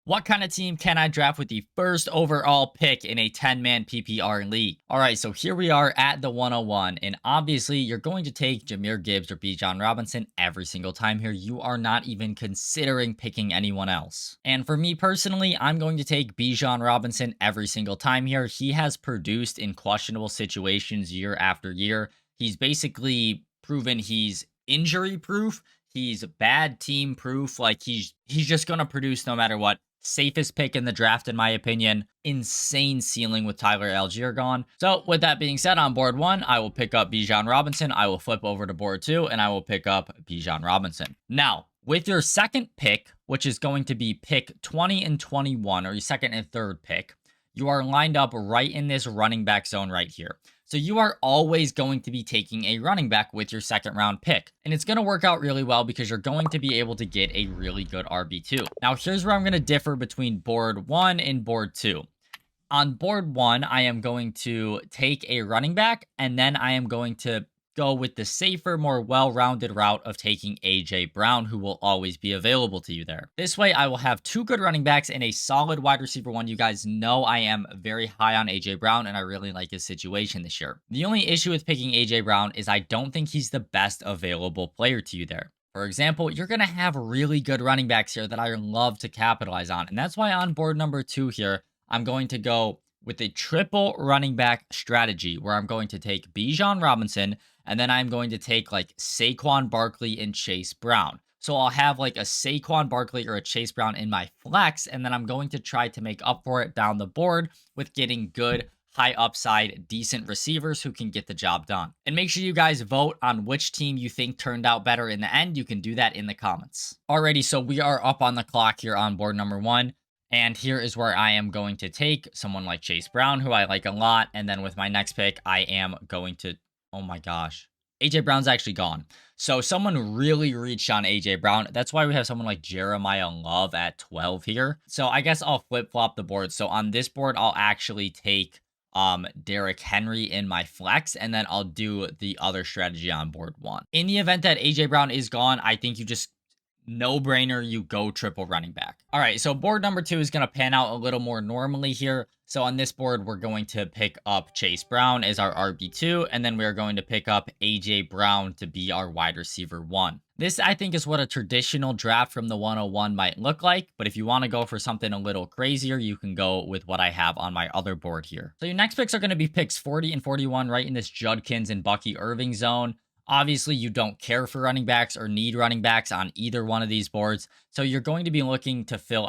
What kind of team can I draft with the first overall pick in a 10-man PPR league? All right, so here we are at the 101, and obviously you're going to take Jahmyr Gibbs or Bijan Robinson every single time here. You are not even considering picking anyone else. And for me personally, I'm going to take Bijan Robinson every single time here. He has produced in questionable situations year after year. He's basically proven he's injury proof. He's bad team proof. Like he's just going to produce no matter what. Safest pick in the draft, in my opinion. Insane ceiling with Tyler Algier gone. So, with that being said, on board one, I will pick up Bijan Robinson. I will flip over to board two, and I will pick up Bijan Robinson. Now, with your second pick, which is going to be pick 20 and 21, or your second and third pick, you are lined up right in this running back zone right here. So you are always going to be taking a running back with your second round pick. And it's going to work out really well because you're going to be able to get a really good RB2. Now, here's where I'm going to differ between board one and board two. On board one, I am going to take a running back, and then I am going to go with the safer, more well-rounded route of taking AJ Brown, who will always be available to you there. This way, I will have two good running backs and a solid wide receiver one. You guys know I am very high on AJ Brown, and I really like his situation this year. The only issue with picking AJ Brown is I don't think he's the best available player to you there. For example, you're going to have really good running backs here that I love to capitalize on, and that's why on board number two here, I'm going to go with a triple running back strategy where I'm going to take Bijan Robinson, and then I'm going to take like Saquon Barkley and Chase Brown. So I'll have like a Saquon Barkley or a Chase Brown in my flex, and then I'm going to try to make up for it down the board with getting good, high upside, decent receivers who can get the job done. And make sure you guys vote on which team you think turned out better in the end. You can do that in the comments. Alrighty, so we are up on the clock here on board number one. And here is where I am going to take someone like Chase Brown, who I like a lot. And then with my next pick, I am going to, oh my gosh, AJ Brown's actually gone. So someone really reached on AJ Brown. That's why we have someone like Jeremiah Love at 12 here. So I guess I'll flip-flop the board. So on this board, I'll actually take Derrick Henry in my flex, and then I'll do the other strategy on board one. In the event that AJ Brown is gone, I think you just no brainer, you go triple running back. All right, so board number two is going to pan out a little more normally here. So on this board, we're going to pick up Chase Brown as our RB2, and then we're going to pick up AJ Brown to be our wide receiver one. This, I think, is what a traditional draft from the 101 might look like, but if you want to go for something a little crazier, you can go with what I have on my other board here. So your next picks are going to be picks 40 and 41 right in this Judkins and Bucky Irving zone. Obviously, you don't care for running backs or need running backs on either one of these boards, so you're going to be looking to fill